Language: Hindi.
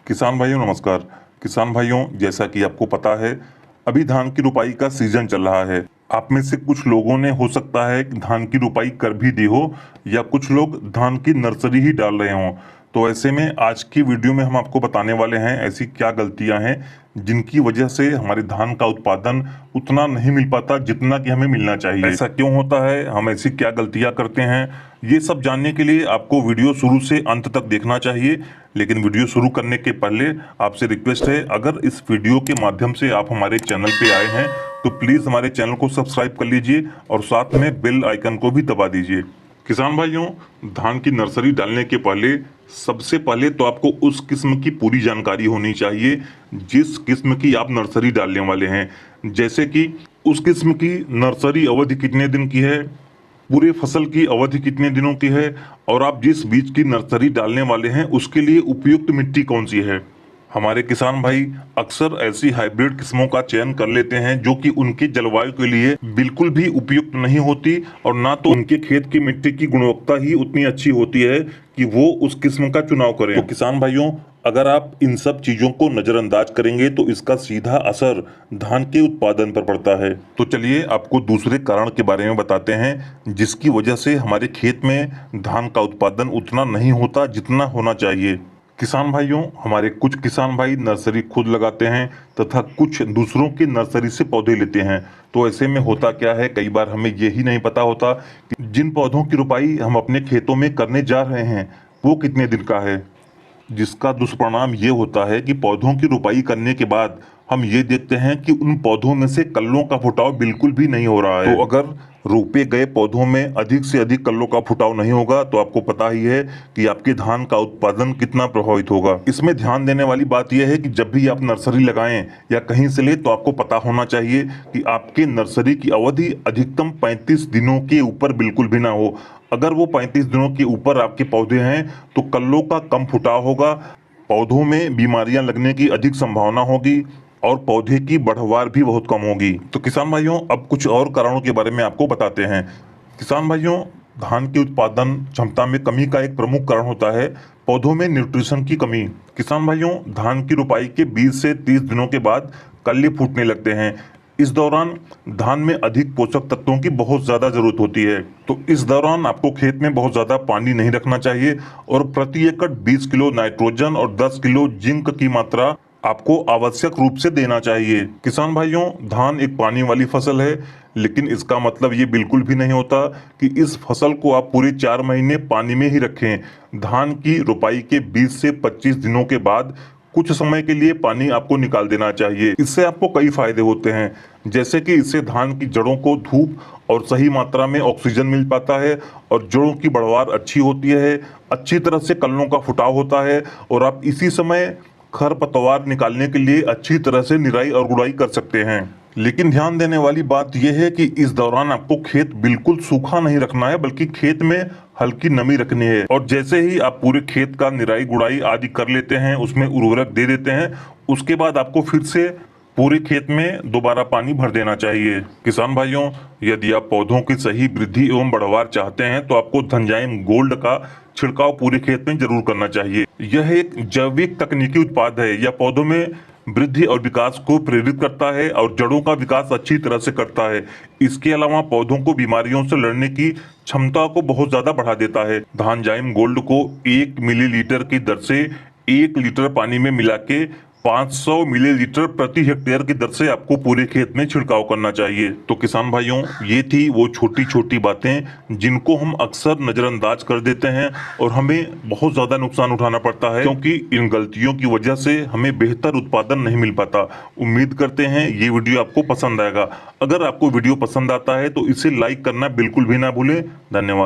किसान भाइयों नमस्कार। किसान भाइयों, जैसा कि आपको पता है, अभी धान की रुपाई का सीजन चल रहा है। आप में से कुछ लोगों ने हो सकता है कि धान की रुपाई कर भी दी हो, या कुछ लोग धान की नर्सरी ही डाल रहे हों। तो ऐसे में आज की वीडियो में हम आपको बताने वाले हैं ऐसी क्या गलतियां हैं जिनकी वजह से हमारे धान का उत्पादन उतना नहीं मिल पाता जितना कि हमें मिलना चाहिए। ऐसा क्यों होता है, हम ऐसी क्या गलतियां करते हैं, ये सब जानने के लिए आपको वीडियो शुरू से अंत तक देखना चाहिए। लेकिन वीडियो शुरू करने के पहले आपसे रिक्वेस्ट है, अगर इस वीडियो के माध्यम से आप हमारे चैनल पे आए हैं तो प्लीज़ हमारे चैनल को सब्सक्राइब कर लीजिए और साथ में बेल आइकन को भी दबा दीजिए। किसान भाइयों, धान की नर्सरी डालने के पहले सबसे पहले तो आपको उस किस्म की पूरी जानकारी होनी चाहिए जिस किस्म की आप नर्सरी डालने वाले हैं। जैसे कि उस किस्म की नर्सरी अवधि कितने दिन की है, पूरे फसल की अवधि कितने दिनों की है, और आप जिस बीज की नर्सरी डालने वाले हैं उसके लिए उपयुक्त मिट्टी कौन सी है। हमारे किसान भाई अक्सर ऐसी हाइब्रिड किस्मों का चयन कर लेते हैं जो कि उनकी जलवायु के लिए बिल्कुल भी उपयुक्त नहीं होती, और ना तो उनके खेत की मिट्टी की गुणवत्ता ही उतनी अच्छी होती है कि वो उस किस्म का चुनाव करें। तो किसान भाइयों, अगर आप इन सब चीजों को नजरअंदाज करेंगे तो इसका सीधा असर धान के उत्पादन पर पड़ता है। तो चलिए आपको दूसरे कारण के बारे में बताते हैं जिसकी वजह से हमारे खेत में धान का उत्पादन उतना नहीं होता जितना होना चाहिए। किसान भाइयों, हमारे कुछ किसान भाई नर्सरी खुद लगाते हैं तथा कुछ दूसरों की नर्सरी से पौधे लेते हैं। तो ऐसे में होता क्या है, कई बार हमें यही नहीं पता होता कि जिन पौधों की रुपाई हम अपने खेतों में करने जा रहे हैं वो कितने दिन का है, जिसका दुष्परिणाम ये होता है कि पौधों की रुपाई करने के बाद हम ये देखते हैं कि उन पौधों में से कल्लों का फुटाव बिल्कुल भी नहीं हो रहा है। तो अगर रोपे गए पौधों में अधिक से अधिक कल्लों का फुटाव नहीं होगा तो आपको पता ही है कि आपके धान का उत्पादन कितना प्रभावित होगा। इसमें ध्यान देने वाली बात यह है कि जब भी आप नर्सरी लगाएं या कहीं से ले तो आपको पता होना चाहिए कि आपके नर्सरी की अवधि अधिकतम 35 दिनों के ऊपर बिल्कुल भी ना हो। अगर वो 35 दिनों के ऊपर आपके पौधे हैं तो कल्लों का कम फुटाव होगा, पौधों में बीमारियां लगने की अधिक संभावना होगी और पौधे की बढ़वार भी बहुत कम होगी। तो किसान भाइयों, अब कुछ और कारणों के बारे में आपको बताते हैं। किसान भाइयों, धान की उत्पादन क्षमता में कमी का एक प्रमुख कारण होता है पौधों में न्यूट्रिशन की कमी। किसान भाइयों, धान की रुपाई के 20 से 30 दिनों के बाद कल्ले फूटने लगते हैं। इस दौरान धान में अधिक पोषक तत्वों की बहुत ज़्यादा जरूरत होती है। तो इस दौरान आपको खेत में बहुत ज़्यादा पानी नहीं रखना चाहिए और प्रति एकड़ 20 किलो नाइट्रोजन और 10 किलो जिंक की मात्रा आपको आवश्यक रूप से देना चाहिए। किसान भाइयों, धान एक पानी वाली फसल है, लेकिन इसका मतलब ये बिल्कुल भी नहीं होता कि इस फसल को आप पूरे 4 महीने पानी में ही रखें। धान की रुपाई के 20 से 25 दिनों के बाद कुछ समय के लिए पानी आपको निकाल देना चाहिए। इससे आपको कई फायदे होते हैं, जैसे कि इससे धान की जड़ों को धूप और सही मात्रा में ऑक्सीजन मिल पाता है और जड़ों की बढ़वार अच्छी होती है, अच्छी तरह से कल्लों का फुटाव होता है और आप इसी समय खरपतवार निकालने के लिए अच्छी तरह से निराई और गुड़ाई कर सकते हैं। लेकिन ध्यान देने वाली बात यह है कि इस दौरान आपको खेत बिल्कुल सूखा नहीं रखना है, बल्कि खेत में हल्की नमी रखनी है। और जैसे ही आप पूरे खेत का निराई गुड़ाई आदि कर लेते हैं, उसमें उर्वरक दे देते हैं, उसके बाद आपको फिर से पूरे खेत में दोबारा पानी भर देना चाहिए। किसान भाइयों, यदि आप पौधों की सही वृद्धि एवं बढ़वार चाहते हैं तो आपको धनजाइम गोल्ड का छिड़काव पूरे खेत में जरूर करना चाहिए। यह एक जैविक तकनीकी उत्पाद है। यह पौधों में वृद्धि और विकास को प्रेरित करता है और जड़ों का विकास अच्छी तरह से करता है। इसके अलावा पौधों को बीमारियों से लड़ने की क्षमता को बहुत ज्यादा बढ़ा देता है। धानजाइम गोल्ड को 1 मिलीलीटर की दर से 1 लीटर पानी में मिला के 500 मिलीलीटर प्रति हेक्टेयर की दर से आपको पूरे खेत में छिड़काव करना चाहिए। तो किसान भाइयों, ये थी वो छोटी छोटी बातें जिनको हम अक्सर नजरअंदाज कर देते हैं और हमें बहुत ज्यादा नुकसान उठाना पड़ता है, क्योंकि इन गलतियों की वजह से हमें बेहतर उत्पादन नहीं मिल पाता। उम्मीद करते हैं ये वीडियो आपको पसंद आएगा। अगर आपको वीडियो पसंद आता है तो इसे लाइक करना बिल्कुल भी ना भूलें। धन्यवाद।